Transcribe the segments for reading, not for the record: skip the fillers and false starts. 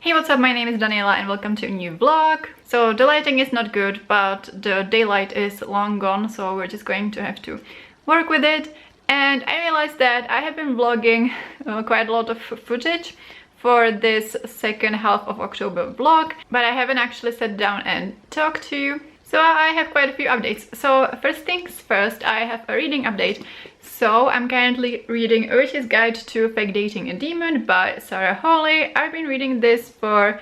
Hey, what's up? My name is Daniela and welcome to a new vlog. So the lighting is not good, but the daylight is long gone, so we're just going to have to work with it. And I realized that I have been vlogging quite a lot of footage for this second half of October vlog, but I haven't actually sat down and talked to you. So I have quite a few updates. So first things first, I have a reading update. So I'm currently reading A Witch's Guide to Fake Dating a Demon by Sarah Hawley. I've been reading this for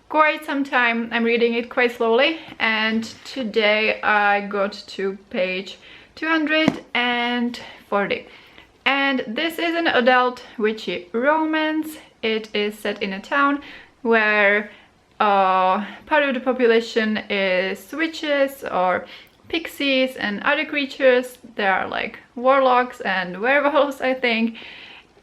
quite some time. I'm reading it quite slowly, and today I got to page 240. And this is an adult witchy romance. It is set in a town where part of the population is witches or pixies and other creatures. There are like warlocks and werewolves, I think.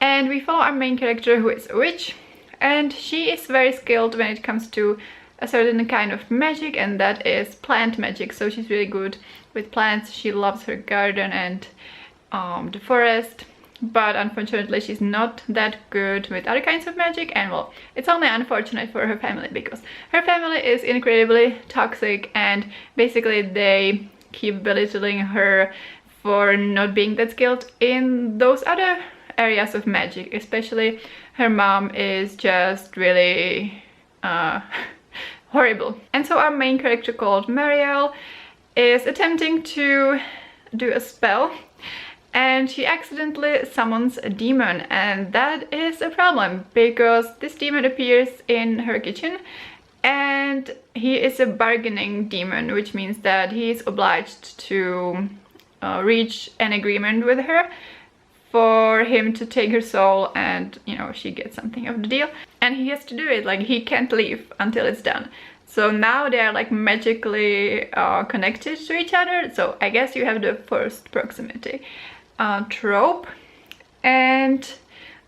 And we follow our main character, who is a witch, and she is very skilled when it comes to a certain kind of magic, and that is plant magic. So she's really good with plants. She loves her garden and the forest, but unfortunately she's not that good with other kinds of magic. And well, it's only unfortunate for her family because her family is incredibly toxic, and basically they keep belittling her for not being that skilled in those other areas of magic. Especially her mom is just really horrible. And so our main character, called Marielle, is attempting to do a spell, and she accidentally summons a demon, and that is a problem because this demon appears in her kitchen, and he is a bargaining demon, which means that he is obliged to reach an agreement with her for him to take her soul, and you know, she gets something of the deal, and he has to do it. Like, he can't leave until it's done. So now they are like magically connected to each other. So I guess you have the forced proximity trope. And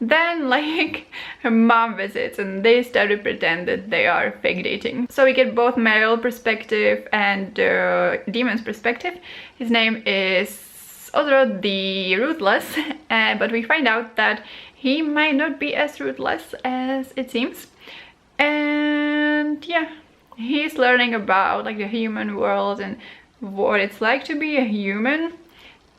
then like her mom visits and they start to pretend that they are fake dating. So we get both Marielle's perspective and demon's perspective. His name is Odro the Ruthless, but we find out that he might not be as ruthless as it seems. And yeah, he's learning about like the human world and what it's like to be a human.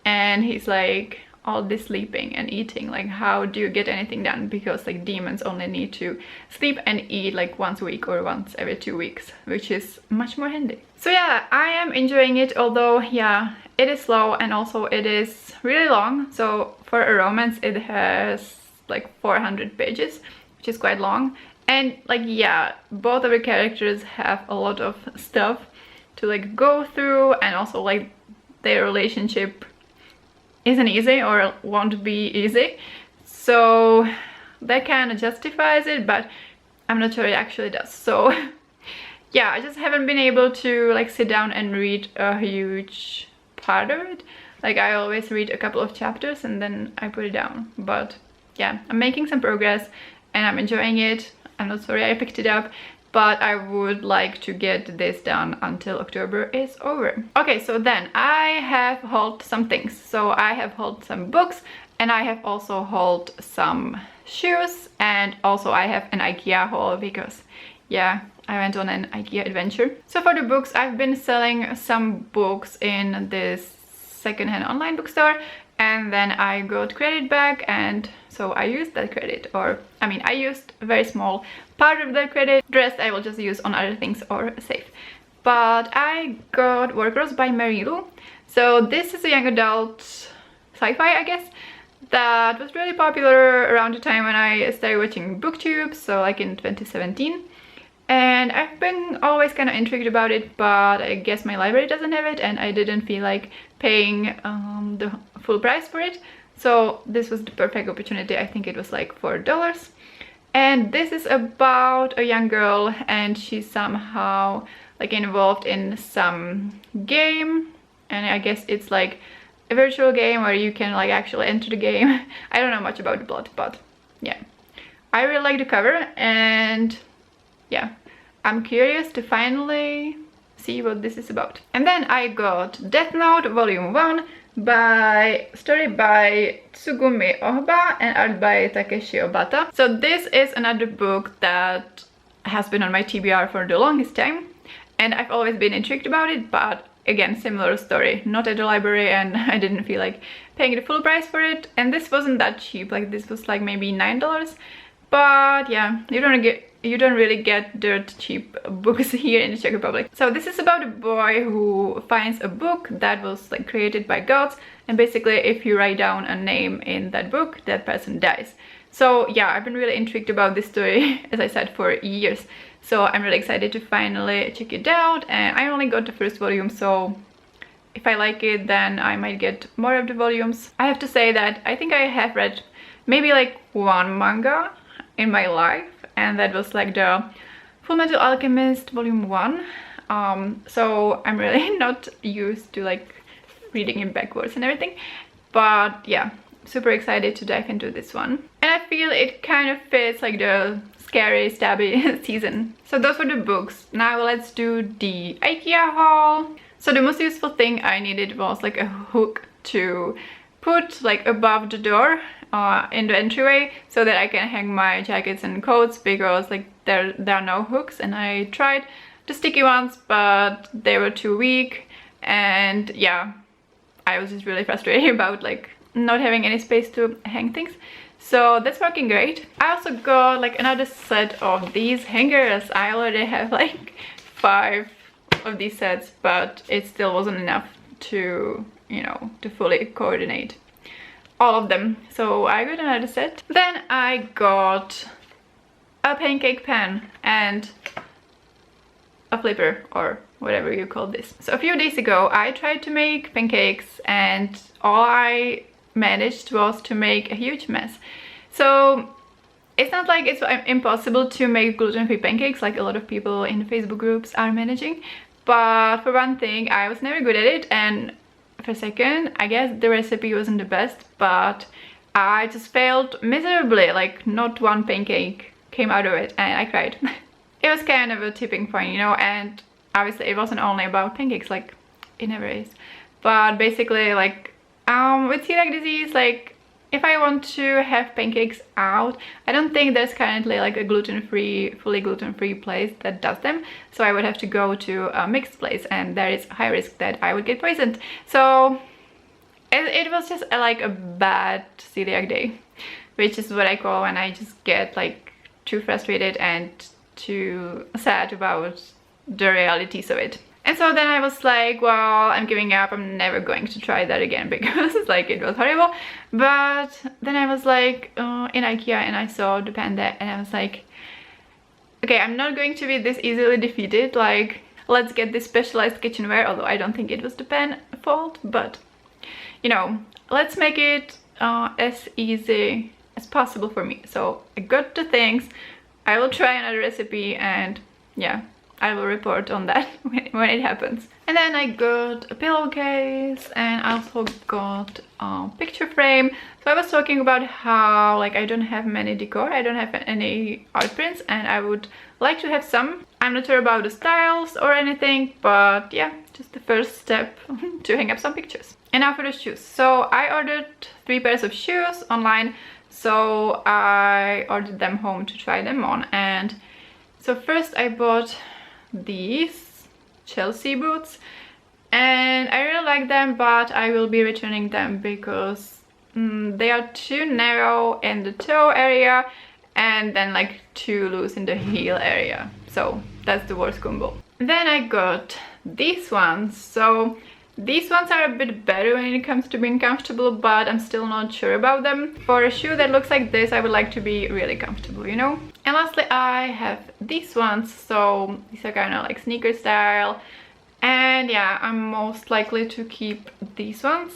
And he's like, all this sleeping and eating, like how do you get anything done? Because like demons only need to sleep and eat like once a week or once every 2 weeks, which is much more handy. So yeah, I am enjoying it, although yeah, it is slow and also it is really long. So for a romance it has like 400 pages, which is quite long. And like yeah, both of the characters have a lot of stuff to like go through, and also like their relationship isn't easy or won't be easy, so that kind of justifies it, but I'm not sure it actually does. So yeah, I just haven't been able to like sit down and read a huge part of it. Like, I always read a couple of chapters and then I put it down. But yeah, I'm making some progress and I'm enjoying it. I'm not sorry I picked it up, but I would like to get this done until October is over. Okay, so then I have hauled some things. So I have hauled some books, and I have also hauled some shoes, and also I have an IKEA haul because yeah, I went on an IKEA adventure. So for the books, I've been selling some books in this secondhand online bookstore, and then I got credit back, and so I used that credit, or I mean I used a very small part of that credit. The rest I will just use on other things or save. But I got Warcross by Mary Lou. So this is a young adult sci-fi, I guess, that was really popular around the time when I started watching BookTube, so like in 2017. And I've been always kind of intrigued about it, but I guess my library doesn't have it and I didn't feel like paying the full price for it. So this was the perfect opportunity. I think it was like $4. And this is about a young girl, and she's somehow like involved in some game, and I guess it's like a virtual game where you can like actually enter the game. I don't know much about the plot, but yeah, I really like the cover, and yeah, I'm curious to finally see what this is about. And then I got Death Note Volume 1 story by Tsugumi Ohba and art by Takeshi Obata. So this is another book that has been on my TBR for the longest time, and I've always been intrigued about it, but again, similar story, not at the library, and I didn't feel like paying the full price for it. And this wasn't that cheap, like this was like maybe $9, but yeah, you don't really get dirt cheap books here in the Czech Republic. So this is about a boy who finds a book that was like created by gods, and basically if you write down a name in that book, that person dies. So yeah, I've been really intrigued about this story, as I said, for years. So I'm really excited to finally check it out, and I only got the first volume, so if I like it, then I might get more of the volumes. I have to say that I think I have read maybe like one manga in my life, and that was like the Fullmetal Alchemist volume 1. So I'm really not used to like reading it backwards and everything, but yeah, super excited to dive into this one. And I feel it kind of fits like the scary stabby season. So those were the books. Now let's do the IKEA haul. So the most useful thing I needed was like a hook to put like above the door in the entryway, so that I can hang my jackets and coats, because like there are no hooks, and I tried the sticky ones but they were too weak, and yeah, I was just really frustrated about like not having any space to hang things. So that's working great. I also got like another set of these hangers. I already have like 5 of these sets, but it still wasn't enough to, you know, to fully coordinate all of them. So I got another set. Then I got a pancake pan and a flipper, or whatever you call this. So a few days ago I tried to make pancakes, and all I managed was to make a huge mess. So it's not like it's impossible to make gluten-free pancakes like a lot of people in the Facebook groups are managing, but for one thing, I was never good at it, and for a second, I guess the recipe wasn't the best, but I just failed miserably. Like not one pancake came out of it, and I cried. It was kind of a tipping point, you know, and obviously it wasn't only about pancakes, like it never is, but basically like with celiac disease, like if I want to have pancakes out, I don't think there's currently like a gluten-free, fully gluten-free place that does them, so I would have to go to a mixed place, and there is high risk that I would get poisoned. So it was just like a bad celiac day, which is what I call when I just get like too frustrated and too sad about the realities of it. And so then I was like, well, I'm giving up, I'm never going to try that again, because like it was horrible. But then I was like in IKEA, and I saw the panda, and I was like, okay, I'm not going to be this easily defeated, like let's get this specialized kitchenware, although I don't think it was the pan fault, but you know, let's make it as easy as possible for me. So I got the things, I will try another recipe, and yeah, I will report on that when it happens. And then I got a pillowcase, and I also got a picture frame. So I was talking about how like I don't have many decor, I don't have any art prints, and I would like to have some. I'm not sure about the styles or anything, but yeah, just the first step to hang up some pictures. And now for the shoes. So I ordered 3 pairs of shoes online, so I ordered them home to try them on. And so first I bought these Chelsea boots, and I really like them, but I will be returning them because they are too narrow in the toe area and then like too loose in the heel area, so that's the worst combo. Then I got these ones. So these ones are a bit better when it comes to being comfortable, but I'm still not sure about them. For a shoe that looks like this, I would like to be really comfortable, you know? And lastly, I have these ones. So these are kind of like sneaker style. And yeah, I'm most likely to keep these ones.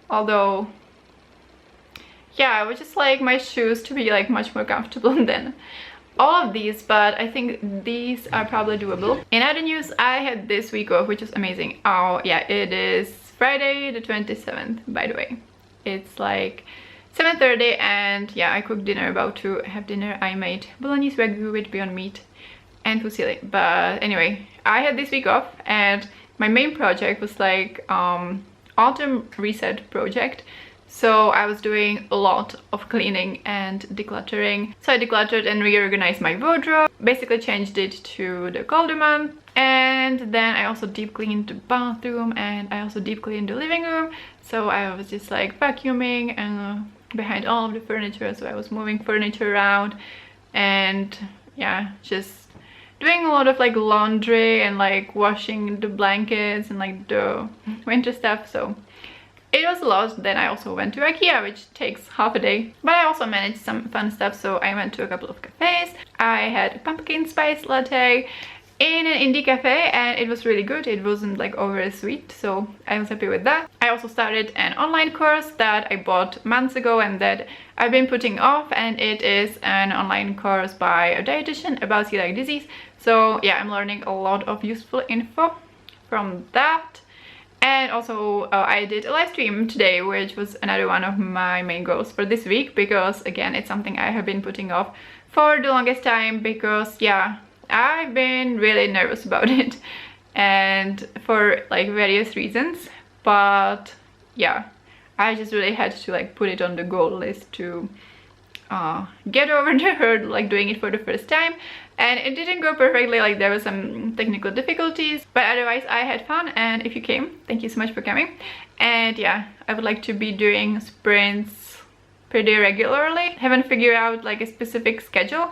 Although, yeah, I would just like my shoes to be like much more comfortable than all of these, but I think these are probably doable. In other news, I had this week off, which is amazing. Oh yeah, it is Friday the 27th, by the way. It's like 7:30, and yeah, I cooked dinner, about to have dinner. I made bolognese ragu with Beyond Meat and fusilli. But anyway, I had this week off, and my main project was like autumn reset project. So I was doing a lot of cleaning and decluttering. So I decluttered and reorganized my wardrobe, basically changed it to the colder month. And then I also deep cleaned the bathroom, and I also deep cleaned the living room. So I was just like vacuuming and behind all of the furniture, so I was moving furniture around, and yeah, just doing a lot of like laundry and like washing the blankets and like the winter stuff. So it was a lot. Then I also went to IKEA, which takes half a day, but I also managed some fun stuff. So I went to a couple of cafes. I had a pumpkin spice latte in an indie cafe, and it was really good. It wasn't like over sweet, so I was happy with that. I also started an online course that I bought months ago and that I've been putting off, and it is an online course by a dietitian about celiac disease. So yeah, I'm learning a lot of useful info from that. And also I did a live stream today, which was another one of my main goals for this week, because again, it's something I have been putting off for the longest time, because yeah, I've been really nervous about it, and for like various reasons. But yeah, I just really had to like put it on the goal list to get over the hurdle, like doing it for the first time. And it didn't go perfectly, like there were some technical difficulties, but otherwise I had fun. And if you came, thank you so much for coming. And yeah, I would like to be doing sprints pretty regularly. Haven't figured out like a specific schedule,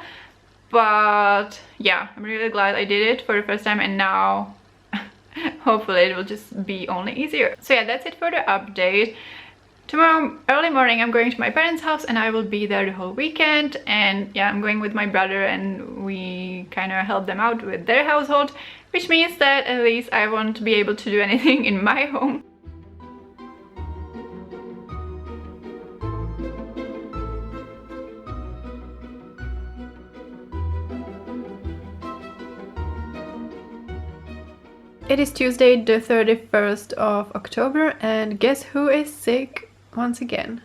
but yeah, I'm really glad I did it for the first time, and now hopefully it will just be only easier. So yeah, that's it for the update. Tomorrow early morning I'm going to my parents' house, and I will be there the whole weekend. And yeah, I'm going with my brother, and we kind of help them out with their household, which means that at least I won't be able to do anything in my home. It is Tuesday, the 31st of October, and guess who is sick once again?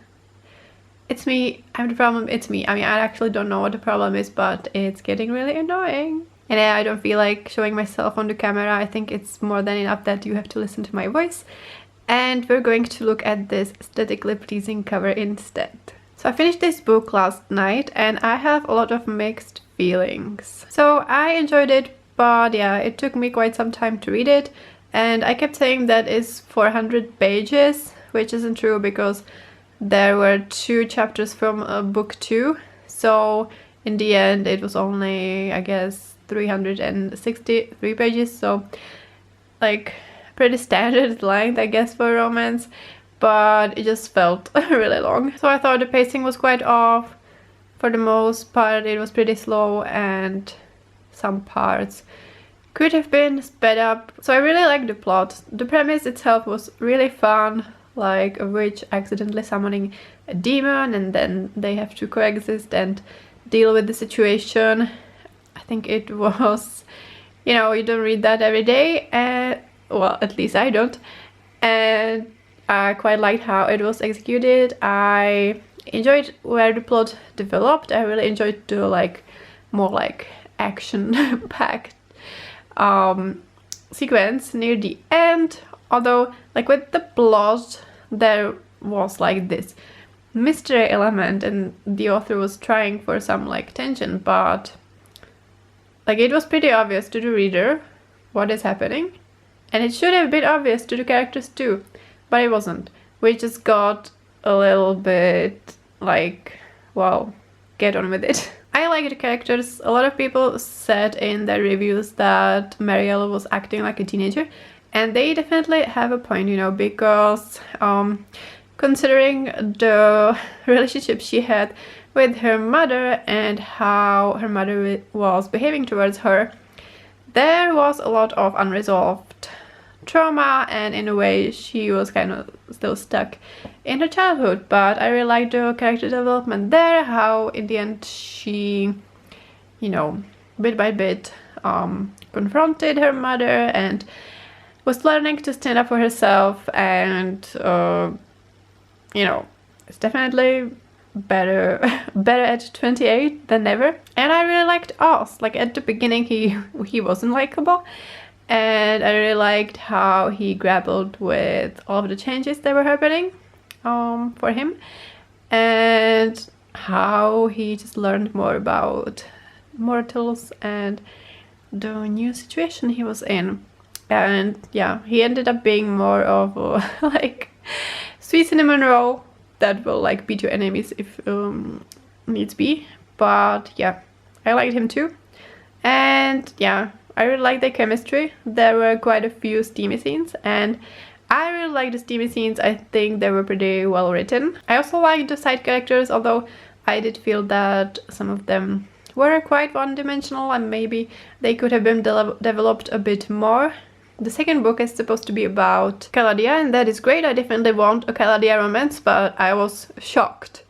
It's me. I'm the problem. It's me. I mean, I actually don't know what the problem is, but it's getting really annoying. And I don't feel like showing myself on the camera. I think it's more than enough that you have to listen to my voice. And we're going to look at this aesthetically pleasing cover instead. So I finished this book last night, and I have a lot of mixed feelings. So I enjoyed it, but yeah, it took me quite some time to read it, and I kept saying that it's 400 pages, which isn't true because there were 2 chapters from book 2, so in the end it was only, I guess, 363 pages, so like pretty standard length, I guess, for romance, but it just felt really long. So I thought the pacing was quite off. For the most part it was pretty slow, and some parts could have been sped up. So I really liked the plot. The premise itself was really fun, like a witch accidentally summoning a demon, and then they have to coexist and deal with the situation. I think it was, you know, you don't read that every day, well, at least I don't. And I quite liked how it was executed. I enjoyed where the plot developed. I really enjoyed the like more like action-packed sequence near the end, although like with the plot there was like this mystery element, and the author was trying for some like tension, but like it was pretty obvious to the reader what is happening, and it should have been obvious to the characters too, but it wasn't. We just got a little bit like, well, get on with it. I like the characters. A lot of people said in their reviews that Marielle was acting like a teenager, and they definitely have a point, you know, because considering the relationship she had with her mother and how her mother was behaving towards her, there was a lot of unresolved trauma, and in a way she was kind of still stuck in her childhood. But I really liked the character development there, how in the end she, you know, bit by bit confronted her mother and was learning to stand up for herself, and you know, it's definitely better at 28 than never. And I really liked Oz. Like at the beginning he wasn't likable, and I really liked how he grappled with all of the changes that were happening. for him, and how he just learned more about mortals and the new situation he was in. And yeah, he ended up being more of a like sweet cinnamon roll that will like beat your enemies if needs be. But yeah, I liked him too. And yeah, I really liked the chemistry. There were quite a few steamy scenes, and I really liked the steamy scenes. I think they were pretty well written. I also liked the side characters, although I did feel that some of them were quite one-dimensional and maybe they could have been developed a bit more. The second book is supposed to be about Caladia, and that is great. I definitely want a Caladia romance, but I was shocked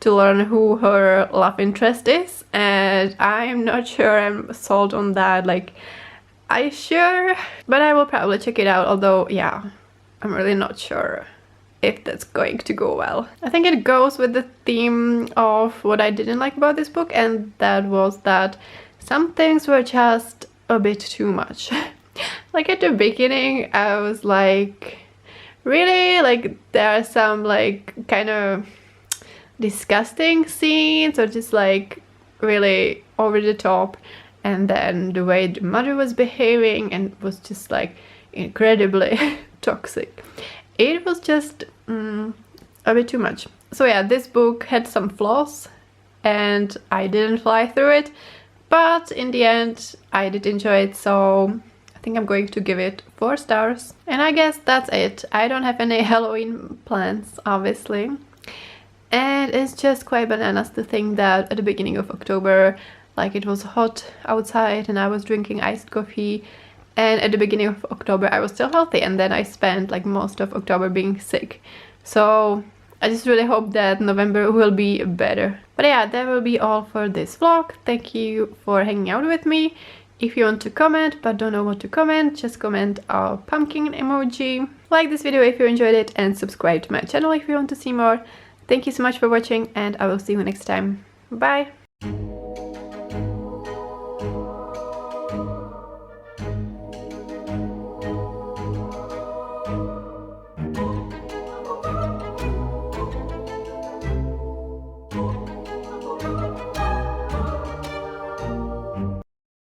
to learn who her love interest is, and I'm not sure I'm sold on that. Like, but I will probably check it out, although yeah, I'm really not sure if that's going to go well. I think it goes with the theme of what I didn't like about this book, and that was that some things were just a bit too much. Like at the beginning I was like, really? Like there are some like kind of disgusting scenes or just like really over the top, and then the way the mother was behaving and was just like incredibly toxic. It was just a bit too much. So yeah, this book had some flaws and I didn't fly through it, but in the end I did enjoy it, so I think I'm going to give it 4 stars. And I guess that's it. I don't have any Halloween plans, obviously. And it's just quite bananas to think that at the beginning of October, like it was hot outside and I was drinking iced coffee, and at the beginning of October I was still healthy, and then I spent like most of October being sick. So I just really hope that November will be better. But yeah, that will be all for this vlog. Thank you for hanging out with me. If you want to comment but don't know what to comment, just comment a pumpkin emoji. Like this video if you enjoyed it, and subscribe to my channel if you want to see more. Thank you so much for watching, and I will see you next time. Bye!